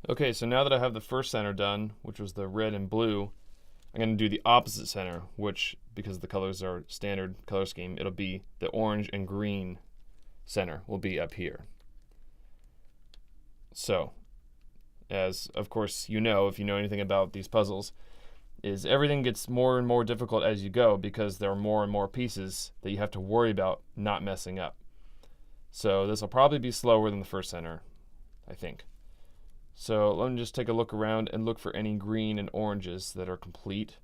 Okay, so now that I have the first center done, which was the red and blue, I'm going to do the opposite center, which, because the colors are standard color scheme, it'll be the orange and green center will be up here. So, as of course you know, if you know anything about these puzzles, is everything gets more and more difficult as you go because there are more and more pieces that you have to worry about not messing up. So this will probably be slower than the first center, I think. So let me just take a look around and look for any green and oranges that are complete.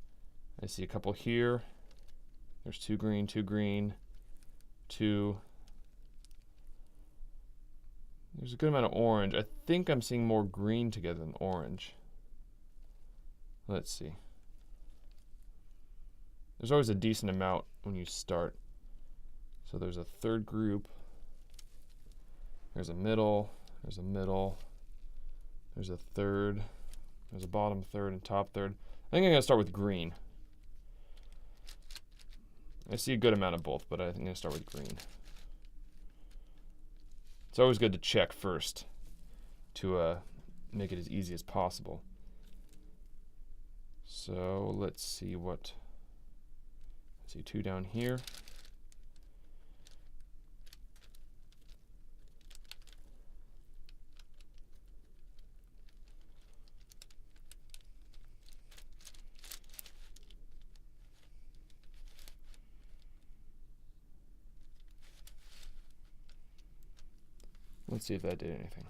I see a couple here. There's two green, two. There's a good amount of orange. I think I'm seeing more green together than orange. Let's see. There's always a decent amount when you start. So there's a third group. There's a middle. There's a middle. There's a third. There's a bottom third and top third. I think I'm going to start with green. I see a good amount of both, but I think I'm going to start with green. It's always good to check first to make it as easy as possible. So let's see what. I see two down here. Let's see if that did anything.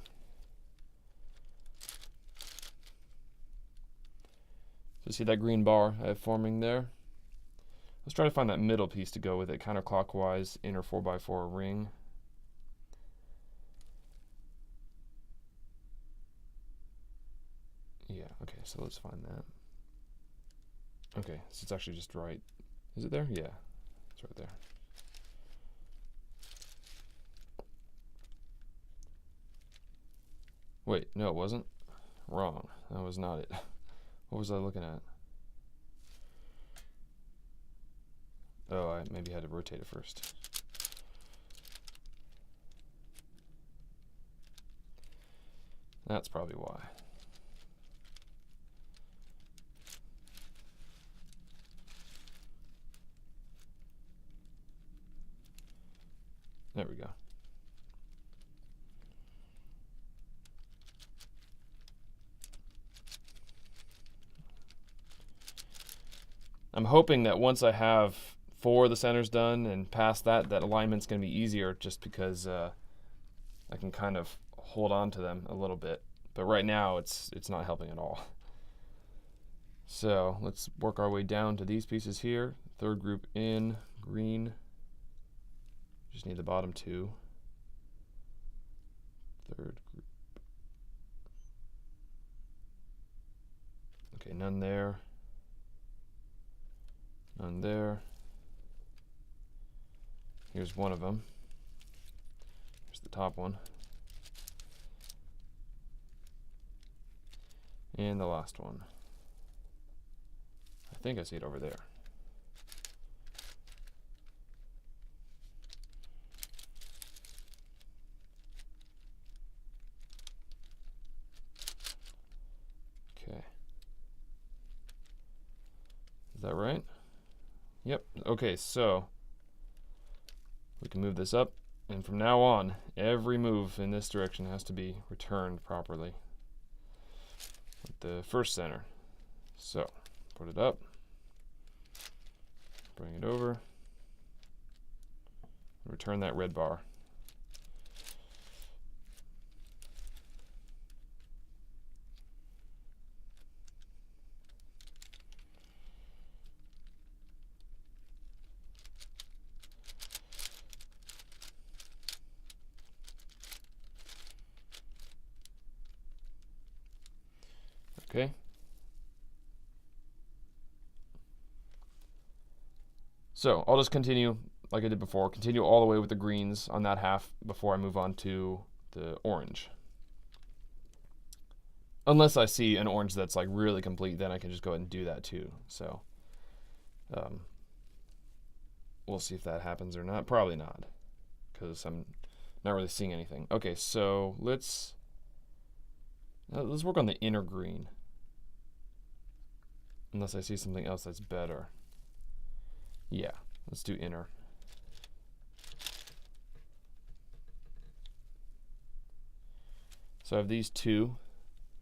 So see that green bar I have forming there? Let's try to find that middle piece to go with it, counterclockwise, inner 4x4 ring. Yeah, okay, so let's find that. Okay, so it's actually just right. Is it there? Yeah, it's right there. Wait, no, it wasn't. Wrong. That was not it. What was I looking at? Oh, I maybe had to rotate it first. That's probably why. There we go. I'm hoping that once I have 4 of the centers done and past that, that alignment's going to be easier just because I can kind of hold on to them a little bit. But right now, it's not helping at all. So let's work our way down to these pieces here. Third group in, green. Just need the bottom 2. Third group. Okay, none there. None there. Here's one of them. Here's the top one. And the last one. I think I see it over there. Okay. Is that right? Yep. Okay, so we can move this up, and from now on, every move in this direction has to be returned properly with the first center. So, put it up, bring it over, return that red bar. Okay. So I'll just continue like I did before, continue all the way with the greens on that half before I move on to the orange. Unless I see an orange that's like really complete, then I can just go ahead and do that too. So we'll see if that happens or not. Probably not, because I'm not really seeing anything. Okay, so let's Let's work on the inner green. Unless I see something else that's better. Yeah, let's do inner. So I have these two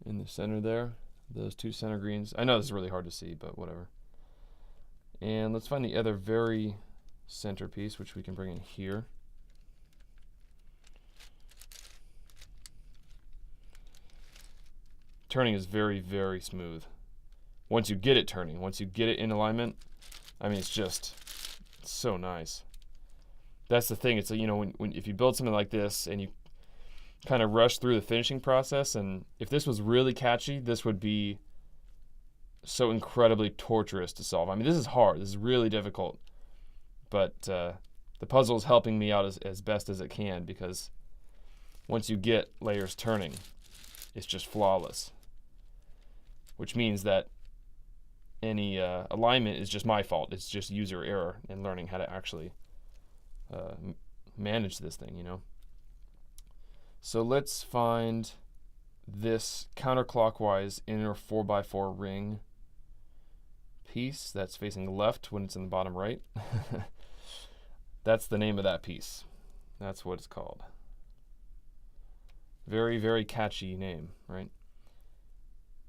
in the center there. Those two center greens. I know this is really hard to see, but whatever. And let's find the other very center piece, which we can bring in here. Turning is very, very smooth. Once you get it turning, once you get it in alignment, I mean, it's just so nice. That's the thing. It's like, you know, when if you build something like this and you kind of rush through the finishing process, and if this was really catchy, this would be so incredibly torturous to solve. I mean, this is hard. This is really difficult. But the puzzle is helping me out as best as it can, because once you get layers turning, it's just flawless. Which means that any alignment is just my fault. It's just user error in learning how to actually manage this thing, you know. So let's find this counterclockwise inner 4x4 ring piece that's facing left when it's in the bottom right. That's the name of that piece. That's what it's called. Very, very catchy name, right?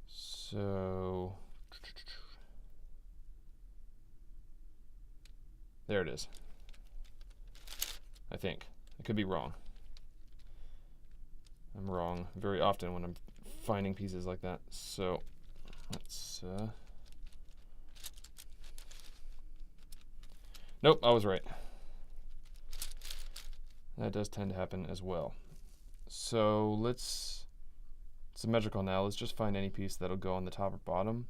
So there it is. I think. I could be wrong. I'm wrong very often when I'm finding pieces like that. So let's nope, I was right. That does tend to happen as well. So let's symmetrical now. Let's just find any piece that'll go on the top or bottom.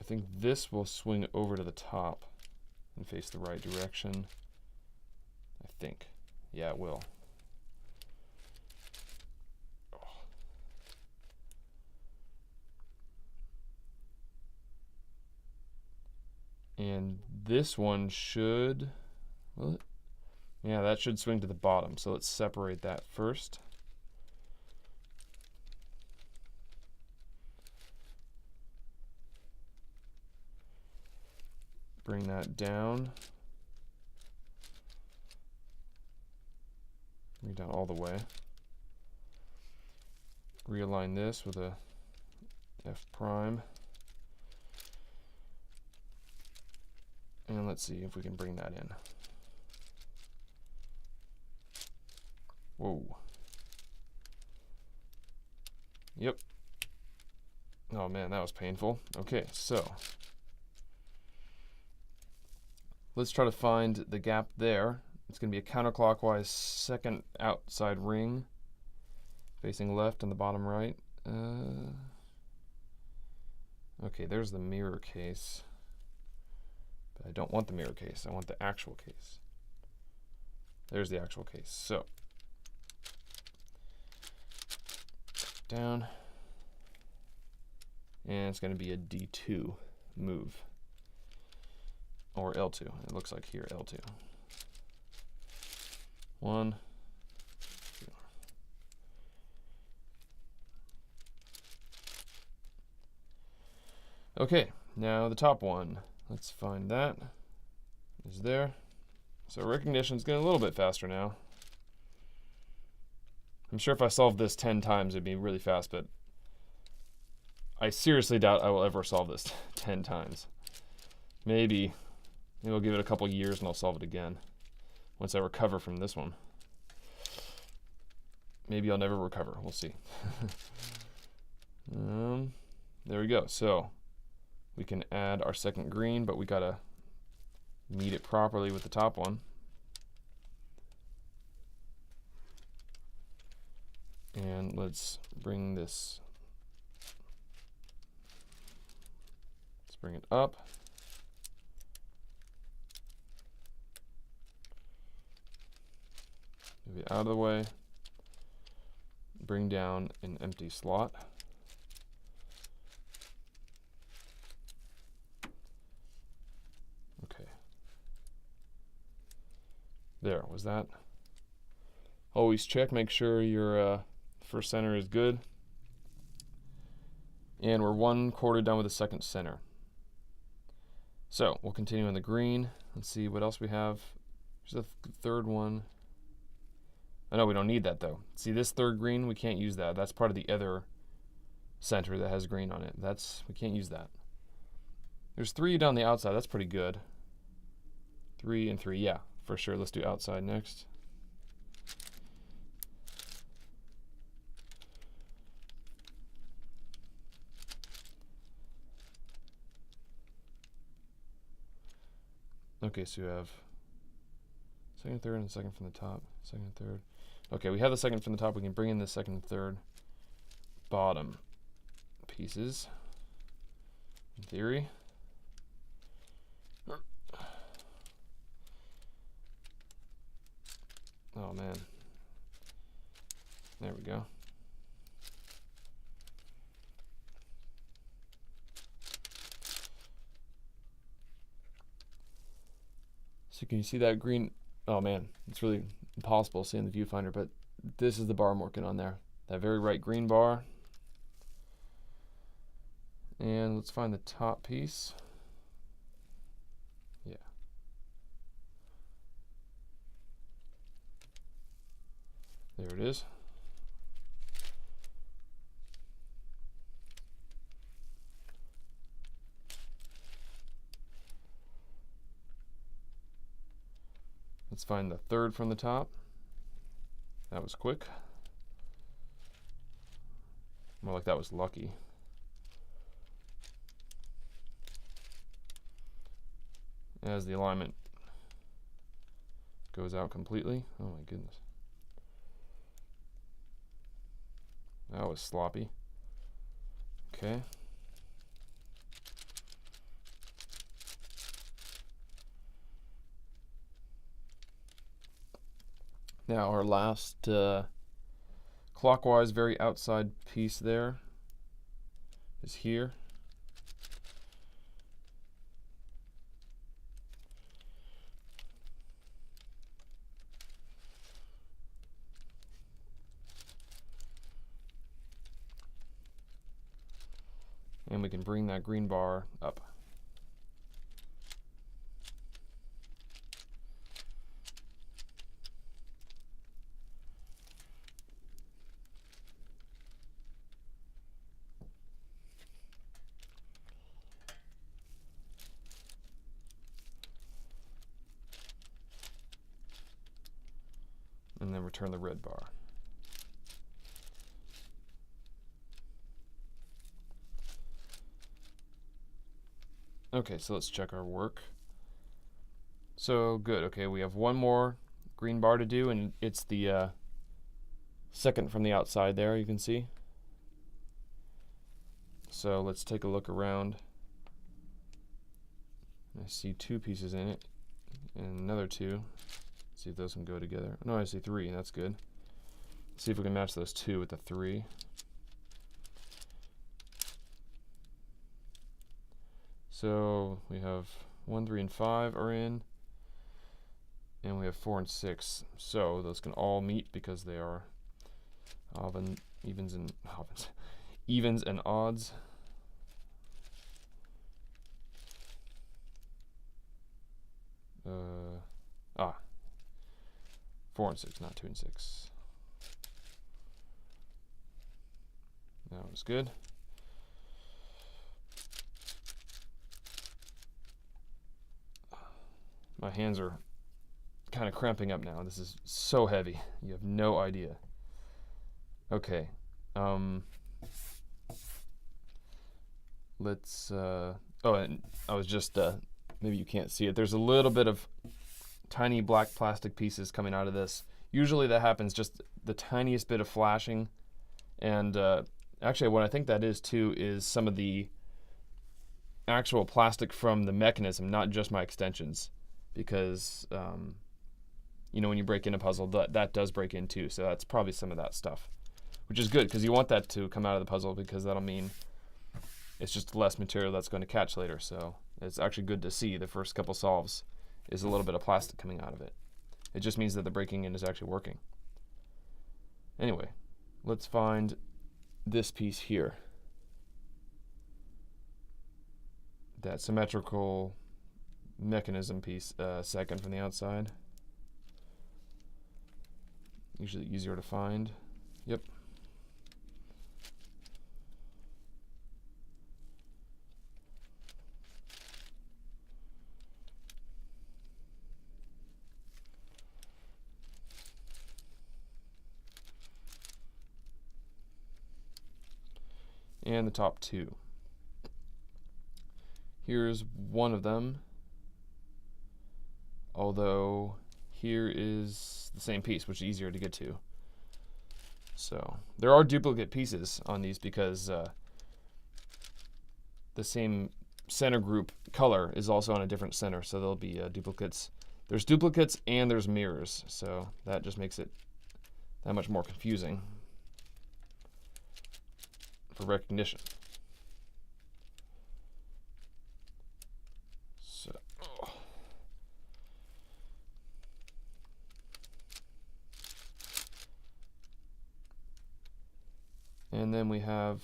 I think this will swing over to the top and face the right direction. I think. Yeah, it will. And this one should, will it? Yeah, that should swing to the bottom. So let's separate that first. Bring that down. Bring it down all the way. Realign this with a F prime. And let's see if we can bring that in. Whoa. Yep. Oh man, that was painful. Okay, so let's try to find the gap there. It's going to be a counterclockwise second outside ring facing left on the bottom right. Okay, there's the mirror case. But I don't want the mirror case. I want the actual case. There's the actual case. So down. And it's going to be a D2 move. Or L2. It looks like here, L2. 1, 2. Okay, now the top one. Let's find that. Is there. So recognition is getting a little bit faster now. I'm sure if I solved this 10 times, it'd be really fast, but I seriously doubt I will ever solve this 10 times. Maybe I'll give it a couple years and I'll solve it again once I recover from this one. Maybe I'll never recover. We'll see. There we go. So we can add our second green, but we gotta meet it properly with the top one. And let's bring this, let's bring it up. Move it out of the way. Bring down an empty slot. Okay. There, was that? Always check, make sure your first center is good. And we're 1/4 done with the second center. So we'll continue on the green. Let's see what else we have. There's the third one. Oh no, we don't need that though. See this third green, we can't use that. That's part of the other center that has green on it. We can't use that. There's 3 down the outside. That's pretty good. 3 and 3, yeah, for sure. Let's do outside next. Okay, so you have second, third, and second from the top. Second and third. Okay, we have the second from the top. We can bring in the second and third bottom pieces, in theory. Oh man. There we go. So can you see that green? Oh man, it's really impossible to see in the viewfinder, but this is the bar I'm working on there. That very right green bar. And let's find the top piece. Yeah. There it is. Let's find the third from the top. That was quick. More like that was lucky. As the alignment goes out completely. Oh my goodness. That was sloppy. Okay. Now our last clockwise, very outside piece there is here. And we can bring that green bar up. And then return the red bar. Okay, so let's check our work. So good, okay, we have one more green bar to do, and it's the second from the outside there, you can see. So let's take a look around. I see 2 pieces in it, and another 2. See if those can go together. No, I see 3, that's good. Let's see if we can match those 2 with the 3. So we have 1, 3, and 5 are in, and we have 4 and 6. So those can all meet because they are evens and odds. 4 and 6, not 2 and 6. That was good. My hands are kind of cramping up now. This is so heavy. You have no idea. Okay. Let's oh, and I was just maybe you can't see it. There's a little bit of tiny black plastic pieces coming out of this. Usually that happens just the tiniest bit of flashing, and actually what I think that is too is some of the actual plastic from the mechanism, not just my extensions, because you know, when you break in a puzzle, that does break in too, so that's probably some of that stuff, which is good because you want that to come out of the puzzle, because that'll mean it's just less material that's going to catch later. So it's actually good to see the first couple solves is a little bit of plastic coming out of it. It just means that the breaking in is actually working. Anyway, let's find this piece here. That symmetrical mechanism piece, second from the outside. Usually easier to find. Yep. And the top two. Here's one of them, although here is the same piece, which is easier to get to. So there are duplicate pieces on these because the same center group color is also on a different center, so there'll be duplicates. There's duplicates and there's mirrors, so that just makes it that much more confusing for recognition. So, and then we have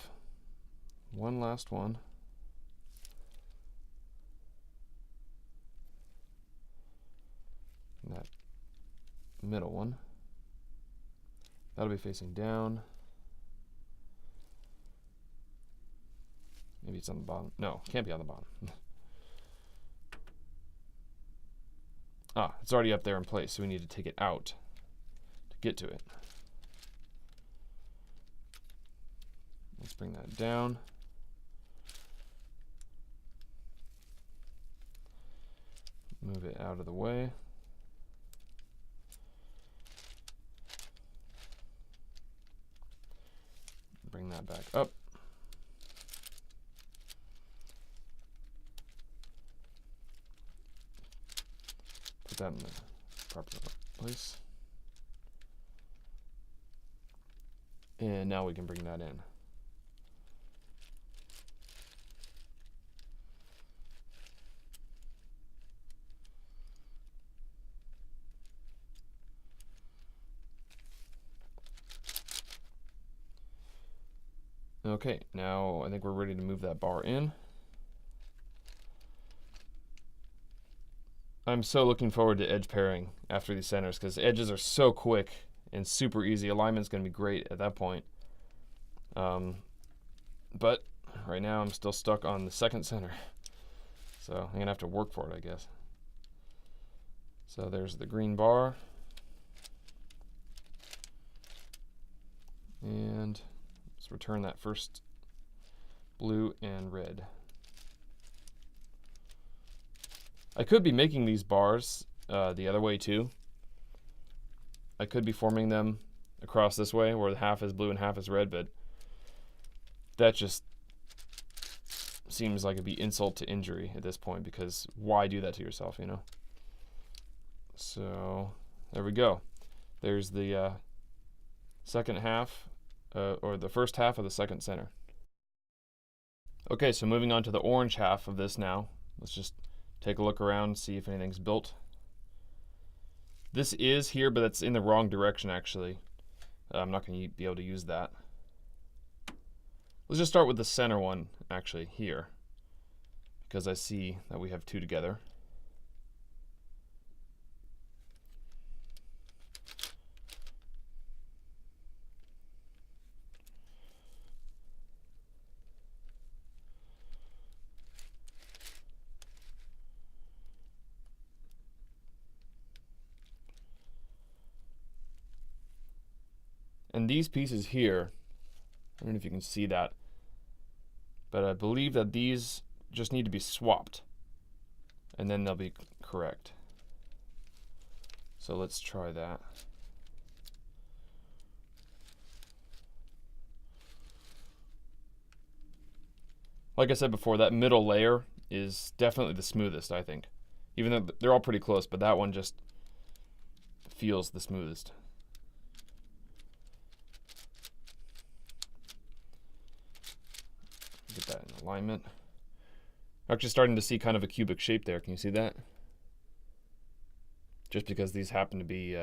one last one. That middle one. That'll be facing down. Maybe it's on the bottom. No, can't be on the bottom. It's already up there in place, so we need to take it out to get to it. Let's bring that down. Move it out of the way. Bring that back up. Put that in the proper place. And now we can bring that in. Okay, now I think we're ready to move that bar in. I'm so looking forward to edge pairing after these centers because edges are so quick and super easy. Alignment's going to be great at that point. But right now I'm still stuck on the second center. So I'm going to have to work for it, I guess. So there's the green bar. And let's return that first blue and red. I could be making these bars the other way too. I could be forming them across this way where half is blue and half is red, but that just seems like it'd be insult to injury at this point because why do that to yourself, you know? So there we go. There's the second half or the first half of the second center. Okay, so moving on to the orange half of this now. Let's just take a look around, see if anything's built. This is here, but it's in the wrong direction actually. I'm not going to be able to use that. Let's just start with the center one actually here, because I see that we have two together. And these pieces here, I don't know if you can see that, but I believe that these just need to be swapped and then they'll be correct. So let's try that. Like I said before, that middle layer is definitely the smoothest, I think. Even though they're all pretty close, but that one just feels the smoothest. Get that in alignment. Actually starting to see kind of a cubic shape there. Can you see that? just because these happen to be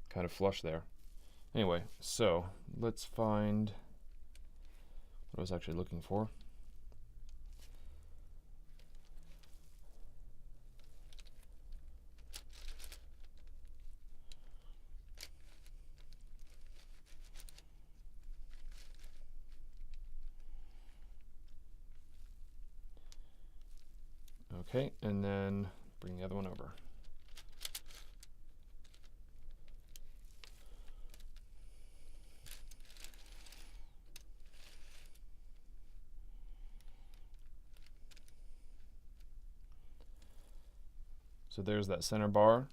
kind of flush there. Anyway, so let's find what I was actually looking for. Okay, and then bring the other one over. So there's that center bar.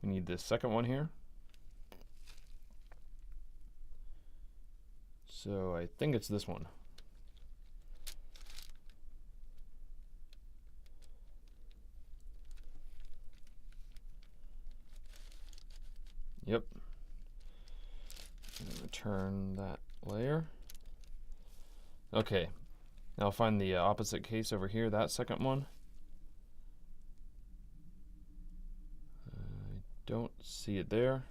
We need this second one here. So I think it's this one. Yep. And return that layer. Okay. Now I'll find the opposite case over here, that second one. I don't see it there.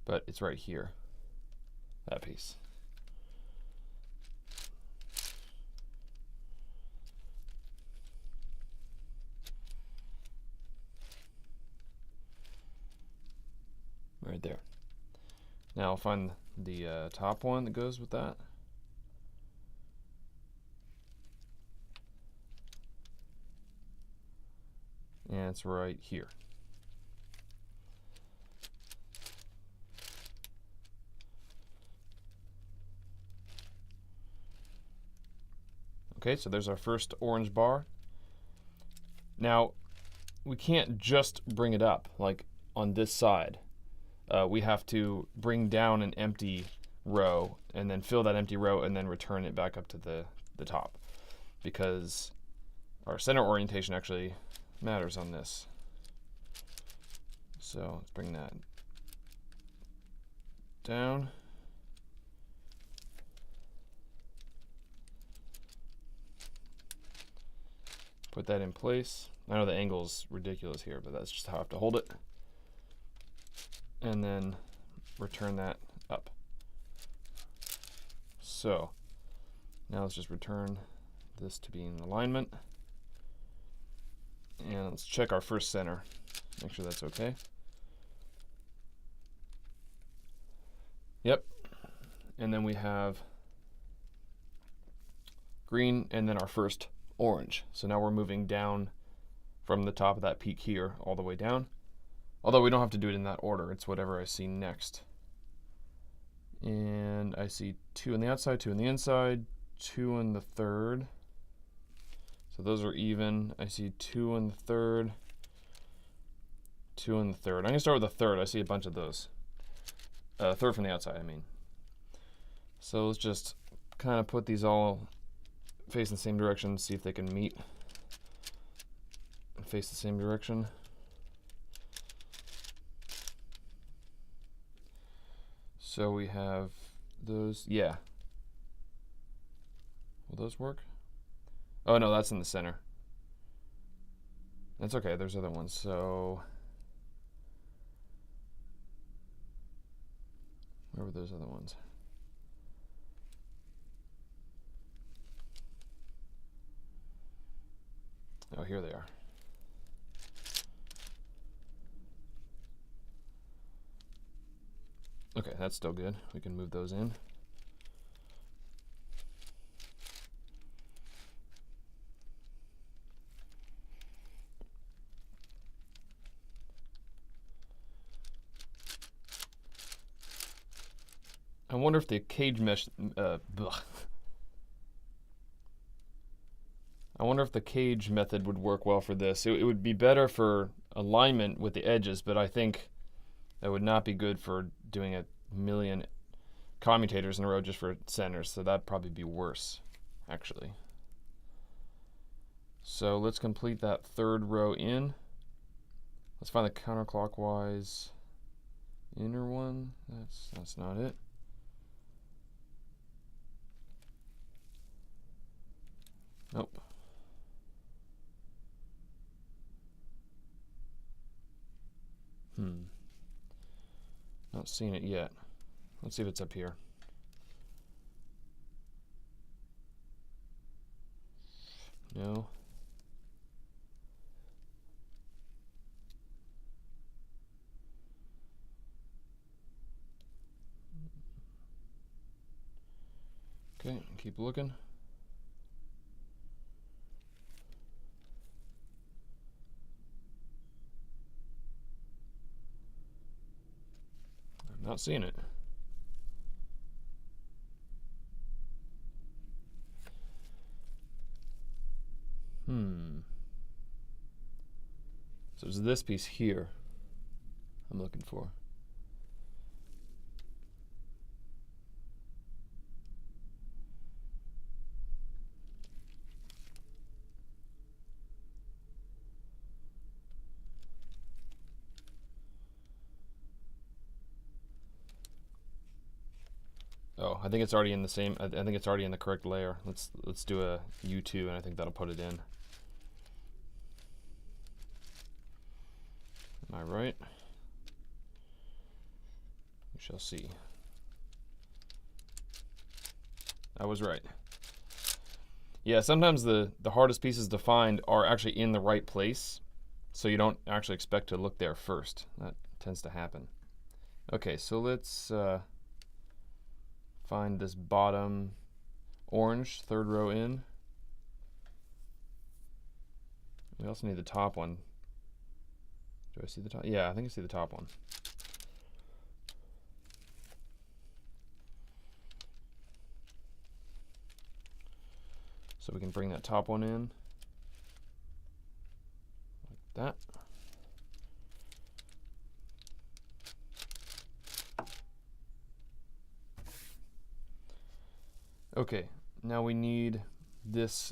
But it's right here. That piece. Right there. Now I'll find the top one that goes with that. And it's right here. Okay, so there's our first orange bar. Now, we can't just bring it up, like on this side. We have to bring down an empty row and then fill that empty row and then return it back up to the top, because our center orientation actually matters on this. So let's bring that down. Put that in place. I know the angle's ridiculous here, but that's just how I have to hold it. And then return that up. So now let's just return this to be in alignment. And let's check our first center. Make sure that's okay. Yep. And then we have green and then our first orange. So now we're moving down from the top of that peak here all the way down. Although we don't have to do it in that order. It's whatever I see next. And I see 2 on the outside, 2 on the inside, 2 on the third. So those are even. I see 2 on the third, 2 on the third. I'm going to start with the third. I see a bunch of those. Third from the outside, I mean. So let's just kind of put these all face in the same direction, see if they can meet and face the same direction. So we have those, yeah. Will those work? Oh no, that's in the center. That's okay, there's other ones. So where were those other ones? Oh, here they are. Okay, that's still good. We can move those in. I wonder if the cage mesh, I wonder if the cage method would work well for this. It would be better for alignment with the edges, but I think that would not be good for doing a million commutators in a row just for centers, so that'd probably be worse, actually. So let's complete that third row in. Let's find the counterclockwise inner one. That's not it. Nope. not seeing it yet. Let's see if it's up here. No. Okay, keep looking. I'm not seeing it. So it's this piece here I'm looking for. Oh, I think it's already in the same. I think it's already in the correct layer. Let's do a U2, and I think that'll put it in. Am I right? We shall see. I was right. Yeah, sometimes the hardest pieces to find are actually in the right place, so you don't actually expect to look there first. That tends to happen. Okay, so let's find this bottom orange, third row in. We also need the top one. Do I see the top? Yeah, I think I see the top one. So we can bring that top one in like that. Okay, now we need this.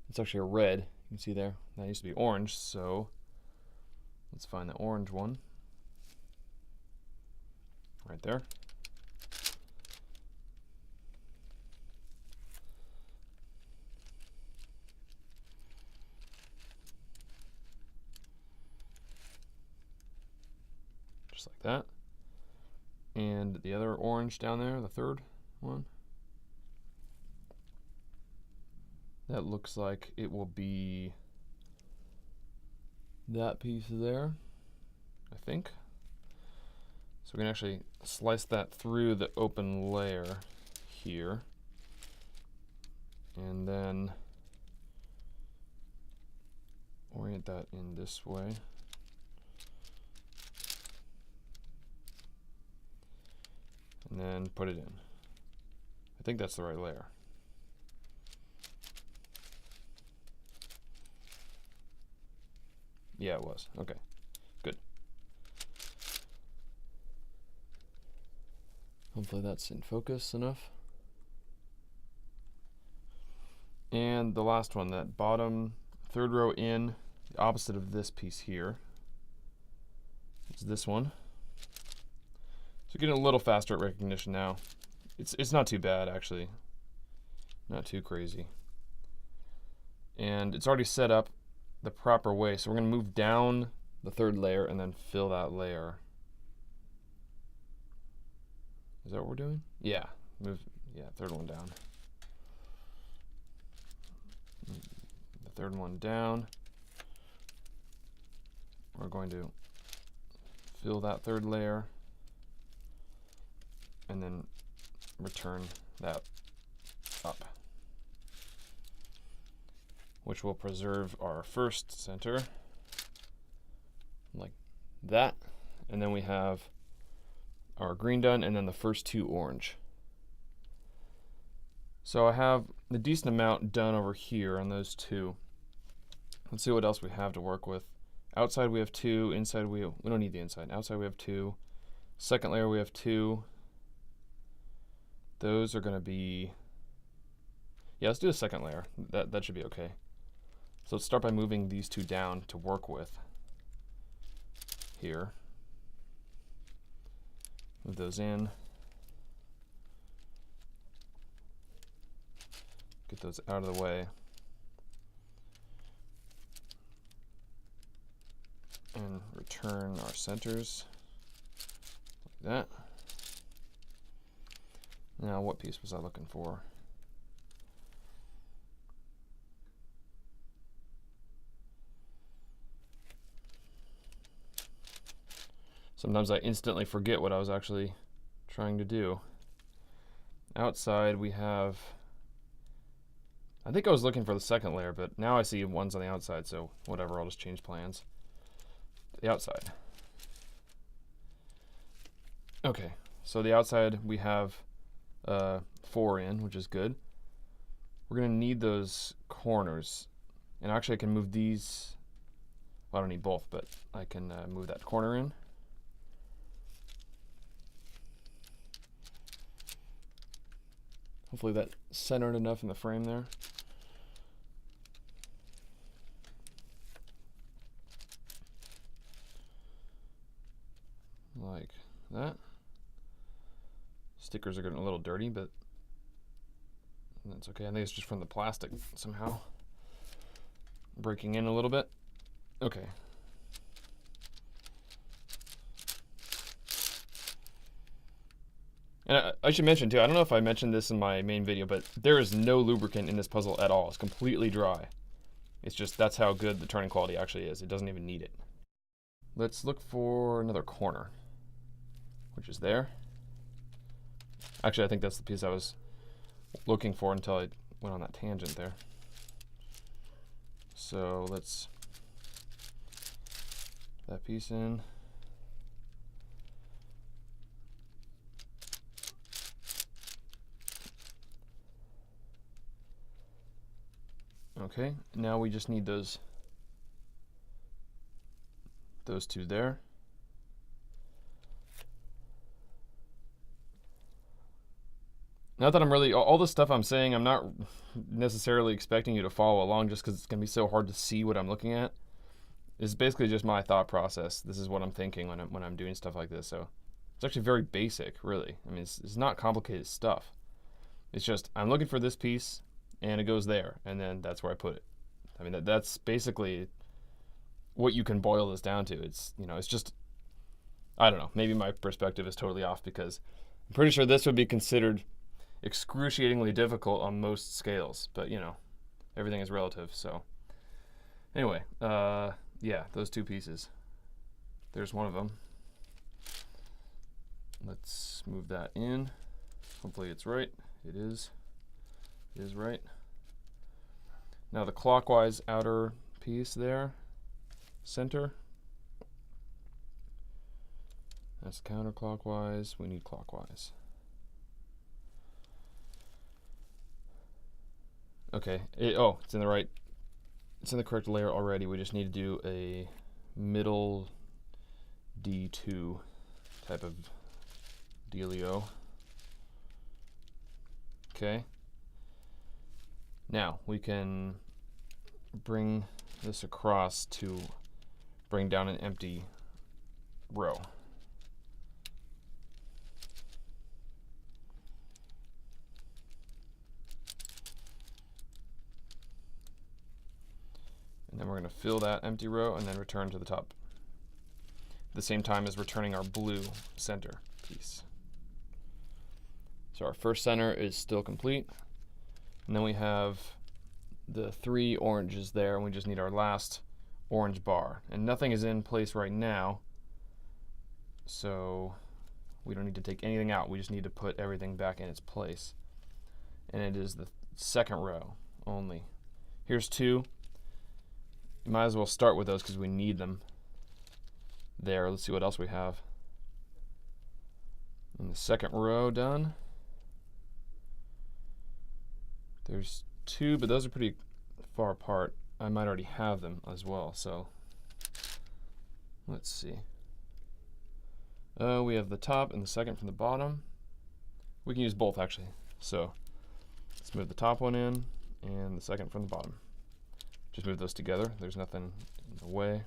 It's actually a red. You can see there. That used to be orange, so let's find the orange one. Right there. Just like that. And the other orange down there, the third one. That looks like it will be that piece there, I think. So we can actually slice that through the open layer here. And then orient that in this way. And then put it in. I think that's the right layer. Yeah, it was. Okay, good. Hopefully that's in focus enough. And the last one, that bottom third row in, the opposite of this piece here, is this one. So getting a little faster at recognition now. It's not too bad, actually. Not too crazy. And it's already set up the proper way. So we're going to move down the third layer and then fill that layer. Is that what we're doing? Yeah. Third one down. The third one down. We're going to fill that third layer and then return that up, which will preserve our first center like that. And then we have our green done and then the first two orange. So I have a decent amount done over here on those two. Let's see what else we have to work with. Outside we have two, inside we don't need the inside. Outside we have two. Second layer we have two. Those are going to be, yeah, let's do the second layer. That should be okay. So let's start by moving these two down to work with here. Move those in. Get those out of the way. And return our centers that. Now, what piece was I looking for? Sometimes I instantly forget what I was actually trying to do. Outside we have, I think I was looking for the second layer, but now I see one's on the outside, so whatever, I'll just change plans. The outside. Okay, so the outside we have 4 in, which is good. We're gonna need those corners, and actually I can move these, well, I don't need both, but I can move that corner in. Hopefully that's centered enough in the frame there. Like that. Stickers are getting a little dirty, but that's okay. I think it's just from the plastic somehow. Breaking in a little bit. Okay. And I should mention too, I don't know if I mentioned this in my main video, but there is no lubricant in this puzzle at all. It's completely dry. It's just, that's how good the turning quality actually is. It doesn't even need it. Let's look for another corner, which is there. Actually, I think that's the piece I was looking for until I went on that tangent there. So let's put that piece in. Okay, now we just need those two there. Not that I'm really, all the stuff I'm saying, I'm not necessarily expecting you to follow along just because it's going to be so hard to see what I'm looking at. It's basically just my thought process. This is what I'm thinking when I'm doing stuff like this. So it's actually very basic, really. I mean, it's not complicated stuff. It's just, I'm looking for this piece, and it goes there, and then that's where I put it. I mean, that's basically what you can boil this down to. It's, you know, it's just, I don't know, maybe my perspective is totally off because I'm pretty sure this would be considered excruciatingly difficult on most scales, but you know, everything is relative. So anyway, yeah, those two pieces. There's one of them. Let's move that in. Hopefully it's right. It is. It is right. Now the clockwise outer piece there, center. That's counterclockwise. We need clockwise. Okay. It's in the right. It's in the correct layer already. We just need to do a middle D2 type of dealio. Okay. Now we can bring this across to bring down an empty row. And then we're going to fill that empty row and then return to the top. At the same time as returning our blue center piece. So our first center is still complete. And then we have the 3 oranges there, and we just need our last orange bar. And nothing is in place right now, so we don't need to take anything out. We just need to put everything back in its place. And it is the second row only. Here's 2. You might as well start with those because we need them there. Let's see what else we have. In the second row done. There's 2, but those are pretty far apart. I might already have them as well, so let's see. We have the top and the second from the bottom. We can use both actually. So let's move the top one in and the second from the bottom. Just move those together. There's nothing in the way.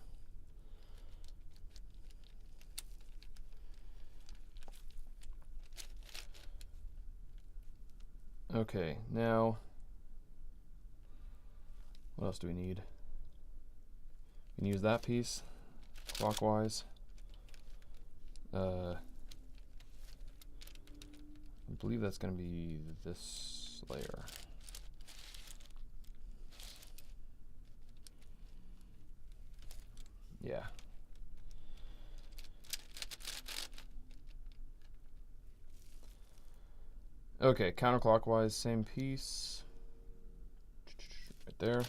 Okay, now what else do we need? We can use that piece clockwise. believe that's going to be this layer. Yeah. Okay, counterclockwise, same piece. Right there.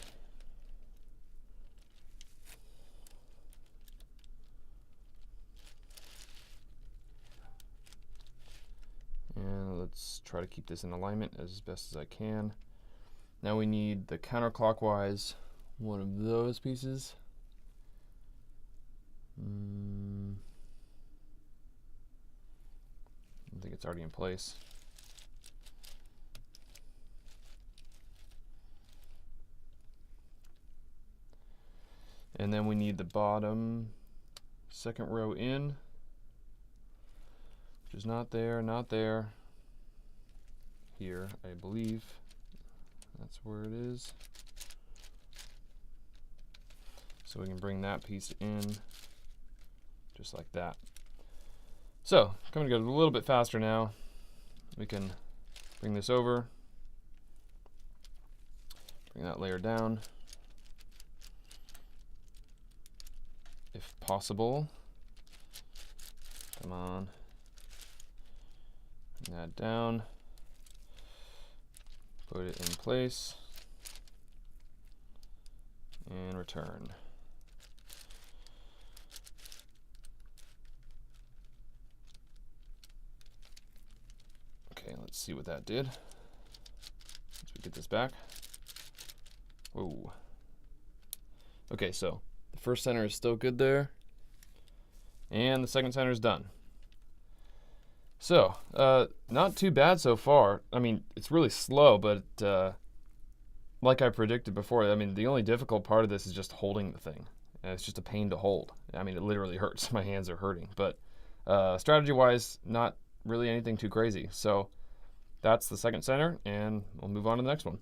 And let's try to keep this in alignment as best as I can. Now we need the counterclockwise one of those pieces. I think it's already in place. And then we need the bottom second row in, which is not there, not there. Here, I believe. That's where it is. So we can bring that piece in just like that. So, coming together a little bit faster now. We can bring this over, bring that layer down, if possible. Come on. Bring that down, put it in place, and return. Okay, let's see what that did. Once we get this back. Whoa. Okay, so the first center is still good there. And the second center is done. So, not too bad so far. I mean, it's really slow, but like I predicted before, I mean, the only difficult part of this is just holding the thing. It's just a pain to hold. I mean, it literally hurts. My hands are hurting. But strategy-wise, not really anything too crazy. So that's the second center, and we'll move on to the next one.